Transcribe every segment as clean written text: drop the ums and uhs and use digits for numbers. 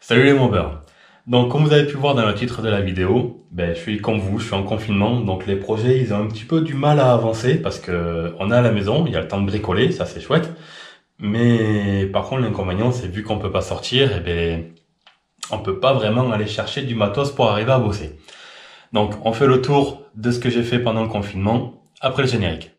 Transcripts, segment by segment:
Salut les mobbers. Donc comme vous avez pu voir dans le titre de la vidéo, je suis comme vous, je suis en confinement, donc les projets ils ont un petit peu du mal à avancer parce que on est à la maison, il y a le temps de bricoler, ça c'est chouette. Mais par contre l'inconvénient c'est vu qu'on peut pas sortir, on peut pas vraiment aller chercher du matos pour arriver à bosser. Donc on fait le tour de ce que j'ai fait pendant le confinement après le générique.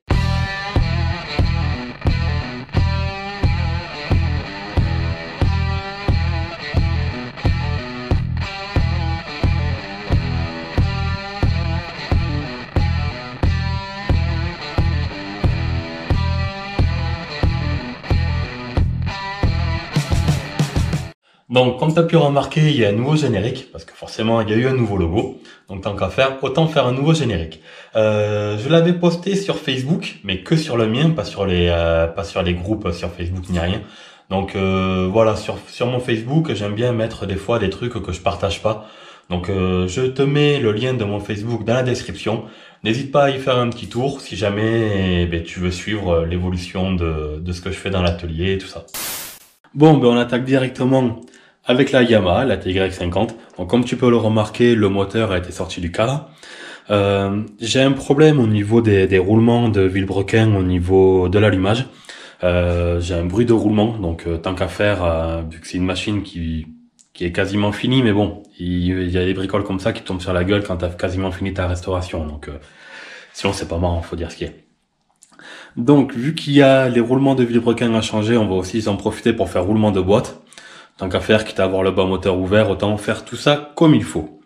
Donc, comme tu as pu remarquer, il y a un nouveau générique, parce que forcément, il y a eu un nouveau logo. Donc, tant qu'à faire, autant faire un nouveau générique. Je l'avais posté sur Facebook, mais que sur le mien, pas sur les groupes sur Facebook ni rien. Donc, voilà, sur mon Facebook, j'aime bien mettre des fois des trucs que je partage pas. Donc, je te mets le lien de mon Facebook dans la description. N'hésite pas à y faire un petit tour si jamais tu veux suivre l'évolution de ce que je fais dans l'atelier et tout ça. Bon, on attaque directement avec la Yamaha, la TY50. Donc comme tu peux le remarquer, le moteur a été sorti du cadre. J'ai un problème au niveau des roulements de vilebrequin au niveau de l'allumage. J'ai un bruit de roulement, donc tant qu'à faire, vu que c'est une machine qui est quasiment finie, mais bon, il y a des bricoles comme ça qui tombent sur la gueule quand t'as quasiment fini ta restauration. Donc sinon c'est pas marrant, faut dire ce qui est. Donc, vu qu'il y a les roulements de vilebrequin à changer, on va aussi en profiter pour faire roulement de boîte. Tant qu'à faire, quitte à avoir le bas moteur ouvert, autant faire tout ça comme il faut.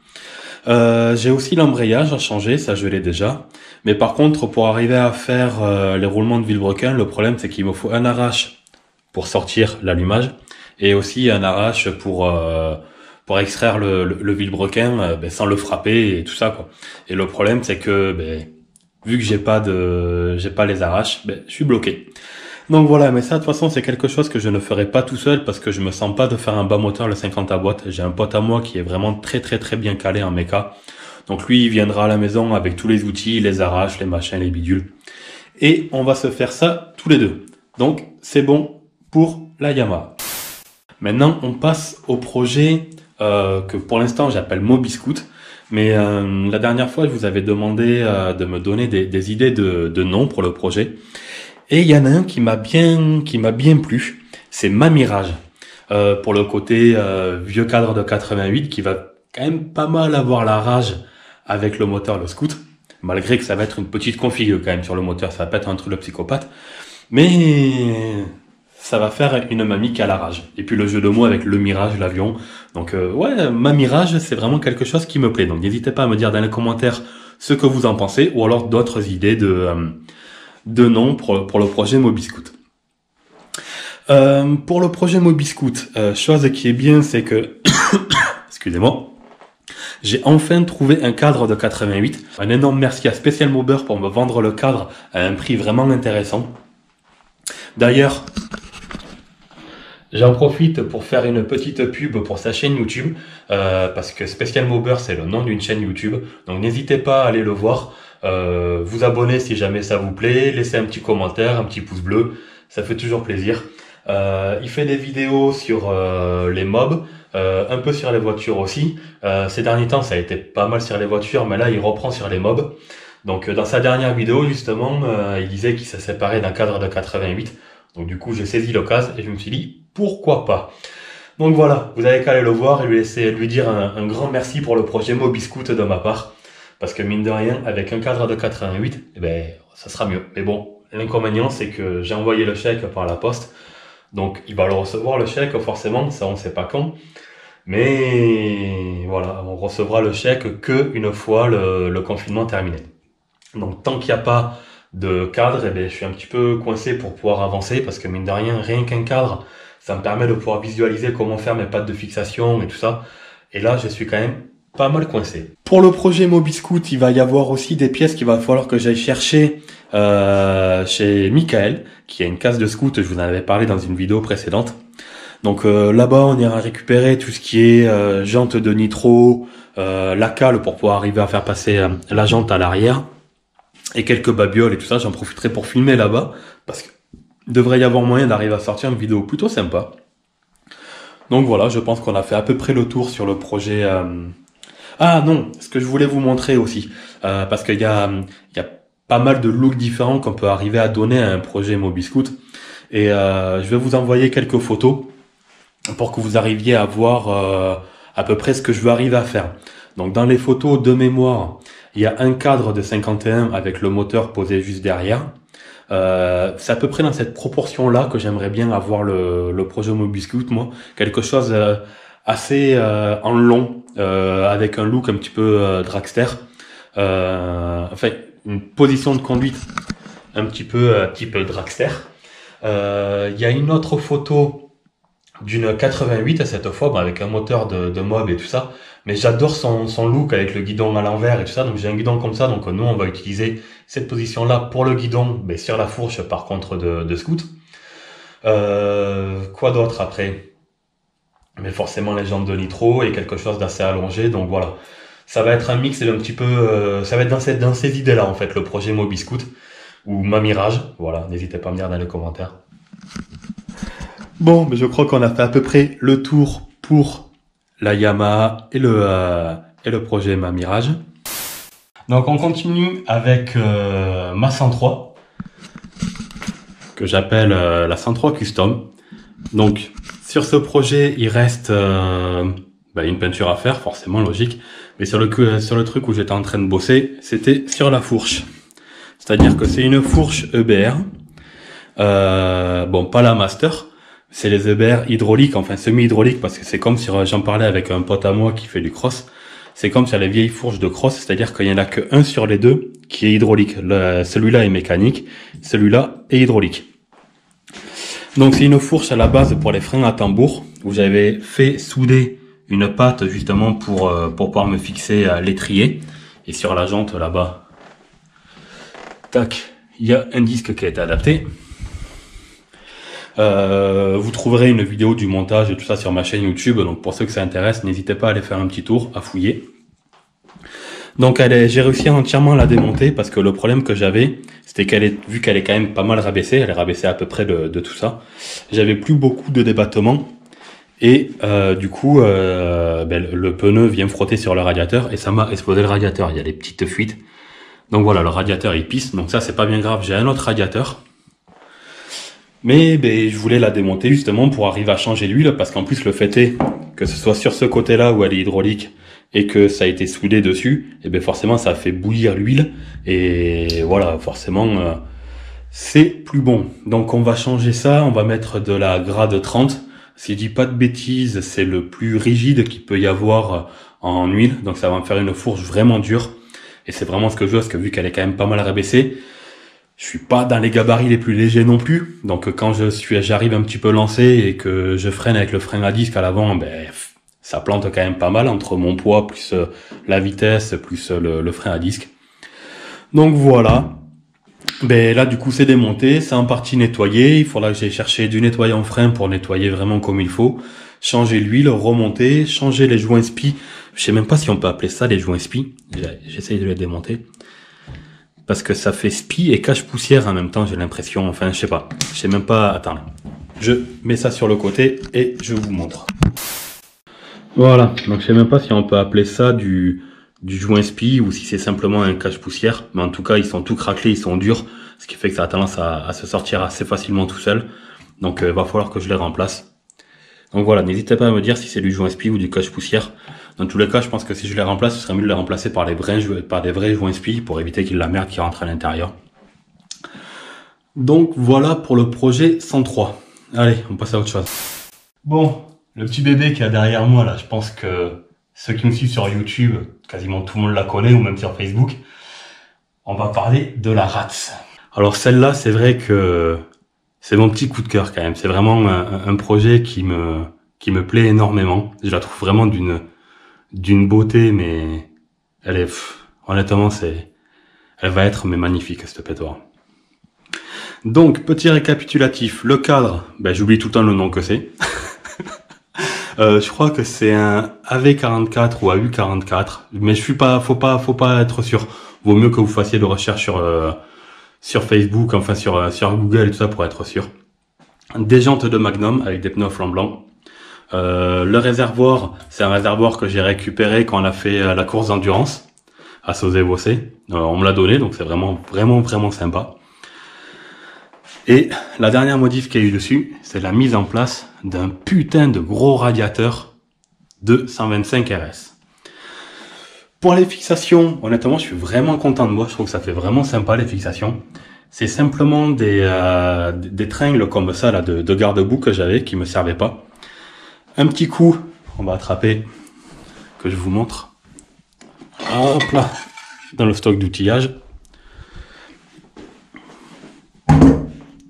J'ai aussi l'embrayage à changer, ça je l'ai déjà. Mais par contre, pour arriver à faire les roulements de vilebrequin, le problème c'est qu'il me faut un arrache pour sortir l'allumage et aussi un arrache pour extraire le vilebrequin sans le frapper et tout ça quoi. Et le problème c'est que vu que j'ai pas les arraches, je suis bloqué. Donc voilà, mais ça de toute façon c'est quelque chose que je ne ferai pas tout seul parce que je me sens pas de faire un bas moteur le 50 à boîte. J'ai un pote à moi qui est vraiment très très très bien calé en méca. Donc lui il viendra à la maison avec tous les outils, les arraches, les machins, les bidules. Et on va se faire ça tous les deux. Donc c'est bon pour la Yamaha. Maintenant on passe au projet que pour l'instant j'appelle Mobiscoot. Mais la dernière fois, je vous avais demandé de me donner des idées de noms pour le projet. Et il y en a un qui m'a bien plu. C'est Mamirage. Pour le côté vieux cadre de 88 qui va quand même pas mal avoir la rage avec le moteur, le Scoot. Malgré que ça va être une petite config quand même sur le moteur. Ça va pas être un truc de psychopathe. Mais ça va faire une mamie qui a la rage. Et puis le jeu de mots avec le Mirage, l'avion. Donc ouais, ma Mirage, c'est vraiment quelque chose qui me plaît. Donc n'hésitez pas à me dire dans les commentaires ce que vous en pensez ou alors d'autres idées de noms pour le projet Mobiscoot. Pour le projet Mobiscoot, chose qui est bien, c'est que excusez-moi, j'ai enfin trouvé un cadre de 88. Un énorme merci à Special Mobber pour me vendre le cadre à un prix vraiment intéressant. D'ailleurs, j'en profite pour faire une petite pub pour sa chaîne YouTube, parce que Special Mobber c'est le nom d'une chaîne YouTube, donc n'hésitez pas à aller le voir, vous abonner si jamais ça vous plaît, laissez un petit commentaire, un petit pouce bleu, ça fait toujours plaisir. Il fait des vidéos sur les mobs, un peu sur les voitures aussi. Ces derniers temps ça a été pas mal sur les voitures, mais là il reprend sur les mobs. Donc dans sa dernière vidéo justement, il disait qu'il s'est séparé d'un cadre de 88. Donc du coup j'ai saisi l'occasion et je me suis dit pourquoi pas. Donc voilà, vous avez qu'à aller le voir et lui dire un grand merci pour le projet Mobiscoot de ma part. Parce que mine de rien, avec un cadre de 88, ça sera mieux. Mais bon, l'inconvénient c'est que j'ai envoyé le chèque par la poste. Donc il va le recevoir le chèque forcément, ça on sait pas quand. Mais voilà, on recevra le chèque que une fois le confinement terminé. Donc tant qu'il n'y a pas de cadre, je suis un petit peu coincé pour pouvoir avancer parce que mine de rien qu'un cadre, ça me permet de pouvoir visualiser comment faire mes pattes de fixation et tout ça. Et là, je suis quand même pas mal coincé. Pour le projet Mobiscoot, il va y avoir aussi des pièces qu'il va falloir que j'aille chercher chez Michael, qui a une case de scoot, je vous en avais parlé dans une vidéo précédente. Donc là-bas, on ira récupérer tout ce qui est jante de nitro, la cale pour pouvoir arriver à faire passer la jante à l'arrière. Et quelques babioles et tout ça, j'en profiterai pour filmer là-bas, parce que devrait y avoir moyen d'arriver à sortir une vidéo plutôt sympa. Donc voilà, je pense qu'on a fait à peu près le tour sur le projet. Ah non, ce que je voulais vous montrer aussi, parce qu'il y a pas mal de looks différents qu'on peut arriver à donner à un projet Mobiscoot. Et je vais vous envoyer quelques photos pour que vous arriviez à voir à peu près ce que je veux arriver à faire. Donc dans les photos de mémoire, il y a un cadre de 51 avec le moteur posé juste derrière. C'est à peu près dans cette proportion-là que j'aimerais bien avoir le projet Mobiscoot, moi. Quelque chose assez en long, avec un look un petit peu dragster. Enfin, une position de conduite un petit peu type dragster. Il y a une autre photo d'une 88 à cette fois, avec un moteur de mob et tout ça. Mais j'adore son look avec le guidon à l'envers et tout ça. Donc j'ai un guidon comme ça. Donc nous, on va utiliser cette position-là pour le guidon, mais sur la fourche par contre de scoot. Quoi d'autre après? Mais forcément les jantes de nitro et quelque chose d'assez allongé. Donc voilà. Ça va être un mix et un petit peu... ça va être dans ces idées-là en fait, le projet Mobiscoot. Ou ma Mirage. Voilà, n'hésitez pas à me dire dans les commentaires. Bon, mais je crois qu'on a fait à peu près le tour pour la Yamaha et le projet Ma Mirage. Donc on continue avec ma 103 que j'appelle la 103 Custom. Donc sur ce projet, il reste une peinture à faire, forcément logique. Mais sur le truc où j'étais en train de bosser, c'était sur la fourche. C'est-à-dire que c'est une fourche EBR. Bon, pas la Master. C'est les EBR hydrauliques, enfin semi-hydrauliques, parce que c'est comme si j'en parlais avec un pote à moi qui fait du cross. C'est comme sur les vieilles fourches de cross, c'est-à-dire qu'il y en a que un sur les deux qui est hydraulique. Celui-là est mécanique, celui-là est hydraulique. Donc c'est une fourche à la base pour les freins à tambour, où j'avais fait souder une patte justement pour pouvoir me fixer l'étrier. Et sur la jante là-bas, tac, il y a un disque qui a été adapté. Vous trouverez une vidéo du montage et tout ça sur ma chaîne YouTube, donc pour ceux que ça intéresse, n'hésitez pas à aller faire un petit tour, à fouiller. Donc j'ai réussi à entièrement la démonter parce que le problème que j'avais, c'était vu qu'elle est quand même pas mal rabaissée, elle est rabaissée à peu près de tout ça, j'avais plus beaucoup de débattement et du coup le pneu vient frotter sur le radiateur et ça m'a explosé le radiateur, il y a des petites fuites. Donc voilà, le radiateur il pisse, donc ça c'est pas bien grave, j'ai un autre radiateur. Mais je voulais la démonter justement pour arriver à changer l'huile, parce qu'en plus le fait est que ce soit sur ce côté-là où elle est hydraulique et que ça a été soudé dessus, et forcément ça a fait bouillir l'huile et voilà, forcément c'est plus bon. Donc on va changer ça, on va mettre de la grade 30. Si je dis pas de bêtises, c'est le plus rigide qu'il peut y avoir en huile, donc ça va me faire une fourche vraiment dure et c'est vraiment ce que je veux, parce que vu qu'elle est quand même pas mal rabaissée, je suis pas dans les gabarits les plus légers non plus, donc quand j'arrive un petit peu lancé et que je freine avec le frein à disque à l'avant, ça plante quand même pas mal entre mon poids plus la vitesse plus le frein à disque. Donc voilà. Là du coup c'est démonté, c'est en partie nettoyé. Il faudra que j'aille chercher du nettoyant frein pour nettoyer vraiment comme il faut. Changer l'huile, remonter, changer les joints spi. Je sais même pas si on peut appeler ça les joints spi. J'essaye de les démonter. Parce que ça fait spi et cache-poussière en même temps, j'ai l'impression. Enfin, je sais pas. Je sais même pas. Attends. Je mets ça sur le côté et je vous montre. Voilà. Donc, je sais même pas si on peut appeler ça du joint spi ou si c'est simplement un cache-poussière. Mais en tout cas, ils sont tout craquelés, ils sont durs. Ce qui fait que ça a tendance à se sortir assez facilement tout seul. Donc, va falloir que je les remplace. Donc voilà, n'hésitez pas à me dire si c'est du joint spi ou du cache-poussière. Dans tous les cas, je pense que si je les remplace, ce serait mieux de les remplacer par des vrais joints spi pour éviter qu'il y ait de la merde qui rentre à l'intérieur. Donc voilà pour le projet 103. Allez, on passe à autre chose. Bon, le petit bébé qui est derrière moi là, je pense que ceux qui me suivent sur YouTube, quasiment tout le monde la connaît, ou même sur Facebook. On va parler de la Ratz. Alors celle-là, c'est vrai que c'est mon petit coup de cœur quand même. C'est vraiment un projet qui me plaît énormément. Je la trouve vraiment d'une beauté, mais elle est honnêtement elle va être magnifique cette pétoire. Donc petit récapitulatif, le cadre, j'oublie tout le temps le nom que c'est. Je crois que c'est un AV44 ou AU44, mais faut pas être sûr. Vaut mieux que vous fassiez de recherche sur Facebook, enfin sur Google et tout ça pour être sûr. Des jantes de Magnum avec des pneus flancs blancs. Le réservoir, c'est un réservoir que j'ai récupéré quand on a fait la course d'endurance à Sauzé-Bossé. On me l'a donné, donc c'est vraiment sympa. Et la dernière modif qu'il y a eu dessus, c'est la mise en place d'un putain de gros radiateur de 125 RS. Pour les fixations, honnêtement, je suis vraiment content de moi. Je trouve que ça fait vraiment sympa les fixations. C'est simplement des tringles comme ça là de garde-boue que j'avais qui me servaient pas. Un petit coup, on va attraper, que je vous montre. Hop là, dans le stock d'outillage.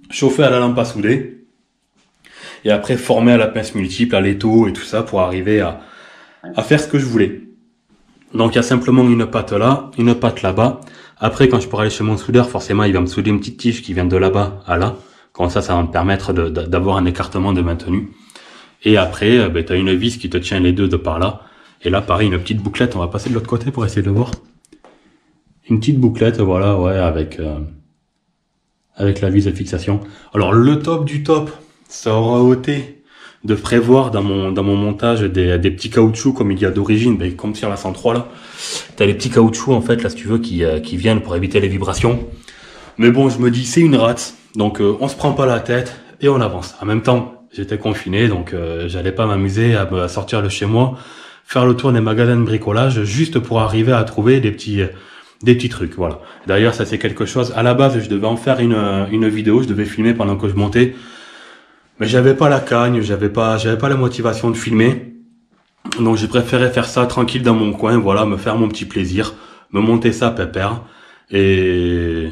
Chauffer à la lampe à souder. Et après former à la pince multiple, à l'étau et tout ça pour arriver à faire ce que je voulais. Donc il y a simplement une patte là, une patte là-bas. Après quand je pourrai aller chez mon soudeur, forcément il va me souder une petite tige qui vient de là-bas à là. Comme ça va me permettre d'avoir un écartement de maintenu. Et après, tu as une vis qui te tient les deux de par là. Et là pareil, une petite bouclette, on va passer de l'autre côté pour essayer de voir. Une petite bouclette, voilà, ouais, avec la vis de fixation. Alors le top du top, ça aura été de prévoir dans mon montage des petits caoutchoucs comme il y a d'origine, ben, comme sur la 103 là. T'as les petits caoutchoucs en fait là si tu veux qui viennent pour éviter les vibrations. Mais bon, je me dis c'est une rate, donc on se prend pas la tête et on avance. En même temps, j'étais confiné, donc j'allais pas m'amuser à sortir de chez moi, faire le tour des magasins de bricolage juste pour arriver à trouver des petits trucs, voilà. D'ailleurs, ça c'est quelque chose. À la base, je devais en faire une vidéo, je devais filmer pendant que je montais, mais j'avais pas la cagne, j'avais pas la motivation de filmer. Donc j'ai préféré faire ça tranquille dans mon coin, voilà, me faire mon petit plaisir, me monter ça pépère, et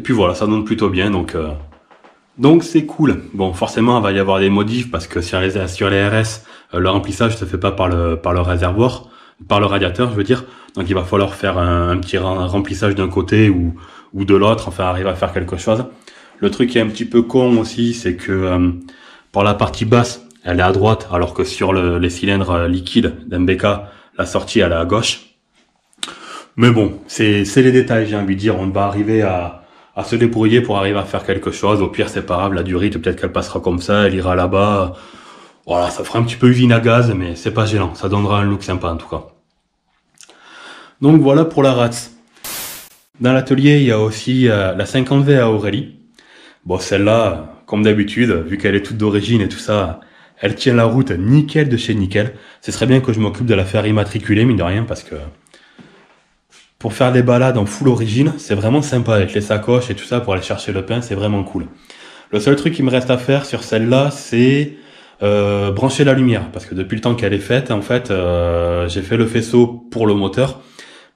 puis voilà, ça donne plutôt bien, donc c'est cool. Bon, forcément, il va y avoir des modifs parce que sur les RS, le remplissage se fait pas par le réservoir, par le radiateur, je veux dire. Donc il va falloir faire un petit remplissage d'un côté ou de l'autre, enfin arriver à faire quelque chose. Le truc qui est un petit peu con aussi, c'est que pour la partie basse, elle est à droite, alors que sur les cylindres liquides d'MBK, la sortie elle est à gauche. Mais bon, c'est les détails, j'ai envie de dire. On va arriver à se débrouiller pour arriver à faire quelque chose. Au pire, c'est pas grave, la durite, peut-être qu'elle passera comme ça, elle ira là-bas. Voilà, ça fera un petit peu usine à gaz, mais c'est pas gênant. Ça donnera un look sympa en tout cas. Donc voilà pour la RATS. Dans l'atelier, il y a aussi la 50V à Aurélie. Bon, celle-là, comme d'habitude, vu qu'elle est toute d'origine et tout ça, elle tient la route nickel de chez nickel. Ce serait bien que je m'occupe de la faire immatriculer, mine de rien, parce que pour faire des balades en full origine, c'est vraiment sympa avec les sacoches et tout ça pour aller chercher le pain, c'est vraiment cool. Le seul truc qui me reste à faire sur celle-là, c'est brancher la lumière, parce que depuis le temps qu'elle est faite, en fait, j'ai fait le faisceau pour le moteur,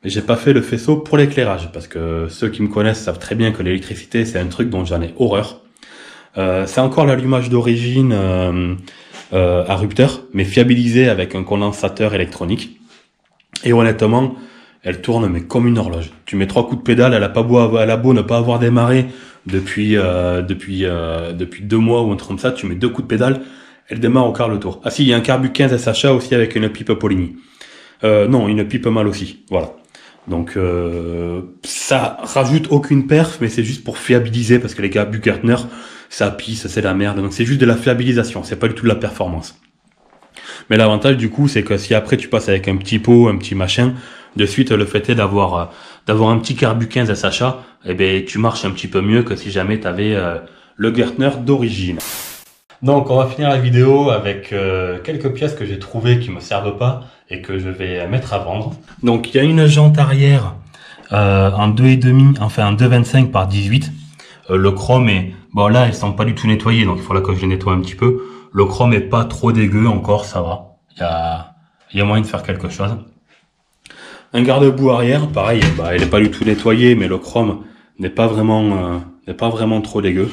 mais j'ai pas fait le faisceau pour l'éclairage, parce que ceux qui me connaissent savent très bien que l'électricité, c'est un truc dont j'en ai horreur. C'est encore l'allumage d'origine à rupteur, mais fiabilisé avec un condensateur électronique. Et honnêtement, elle tourne mais comme une horloge. Tu mets 3 coups de pédale, elle a beau ne pas avoir démarré depuis 2 mois ou un truc comme ça, tu mets 2 coups de pédale, elle démarre au quart le tour. Ah si, il y a un Carbu 15 SHA aussi avec une pipe Poligny. Non, une pipe mâle aussi, voilà. Donc ça rajoute aucune perf, mais c'est juste pour fiabiliser, parce que les Carbu Gärtner, ça pisse, c'est la merde. Donc c'est juste de la fiabilisation, c'est pas du tout de la performance. Mais l'avantage du coup, c'est que si après tu passes avec un petit pot, un petit machin, de suite le fait est d'avoir un petit Carbu 15 SHA, eh ben tu marches un petit peu mieux que si jamais tu avais le Gärtner d'origine. Donc on va finir la vidéo avec quelques pièces que j'ai trouvées qui me servent pas et que je vais mettre à vendre. Donc il y a une jante arrière en 2,5, enfin en 2,25 par 18. Le chrome est, bon là elles sont pas du tout nettoyées, donc il faudra que je les nettoie un petit peu. Le chrome est pas trop dégueu encore, ça va. Il y a moyen de faire quelque chose. Un garde-boue arrière, pareil, il est pas du tout nettoyé, mais le chrome n'est pas vraiment trop dégueu.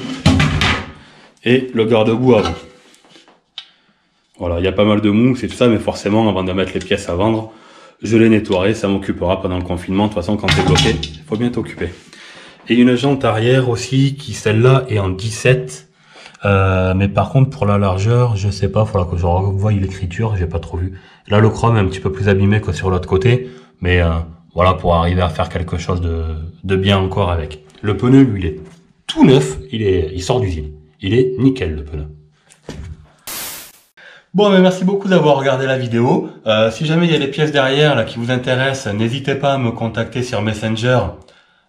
Et le garde-boue avant. Voilà, il y a pas mal de mousse et tout ça, mais forcément, avant de mettre les pièces à vendre, je les nettoierai, ça m'occupera pendant le confinement. De toute façon, quand t'es bloqué, il faut bien t'occuper. Et une jante arrière aussi, qui celle-là est en 17. Mais par contre, pour la largeur, je sais pas, faudra que je revoie l'écriture, j'ai pas trop vu. Là, le chrome est un petit peu plus abîmé que sur l'autre côté, mais voilà, pour arriver à faire quelque chose de bien encore avec. Le pneu, lui, il est tout neuf, il sort d'usine. Il est nickel, le pneu. Bon, mais merci beaucoup d'avoir regardé la vidéo. Si jamais il y a des pièces derrière là qui vous intéressent, n'hésitez pas à me contacter sur Messenger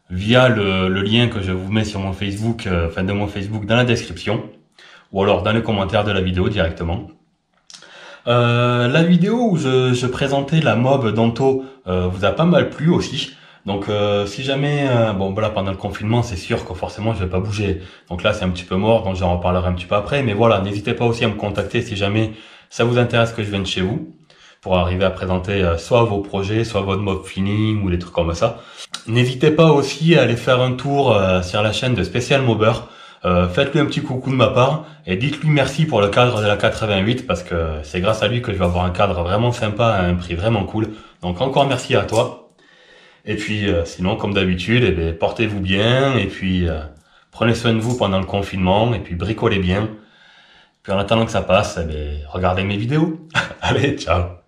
via le lien que je vous mets sur mon Facebook, de mon Facebook dans la description, ou alors dans les commentaires de la vidéo directement. La vidéo où je présentais la mob d'Anto vous a pas mal plu aussi. Donc si jamais, bon voilà, pendant le confinement, c'est sûr que forcément je vais pas bouger. Donc là c'est un petit peu mort, donc j'en reparlerai un petit peu après. Mais voilà, n'hésitez pas aussi à me contacter si jamais ça vous intéresse que je vienne chez vous, pour arriver à présenter soit vos projets, soit votre mob feeling ou des trucs comme ça. N'hésitez pas aussi à aller faire un tour sur la chaîne de Spécial Mobber. Faites-lui un petit coucou de ma part et dites-lui merci pour le cadre de la 88 parce que c'est grâce à lui que je vais avoir un cadre vraiment sympa à un prix vraiment cool. Donc encore merci à toi. Et puis sinon, comme d'habitude, eh bien, portez-vous bien et puis prenez soin de vous pendant le confinement et puis bricolez bien. Puis en attendant que ça passe, eh bien, regardez mes vidéos. Allez, ciao.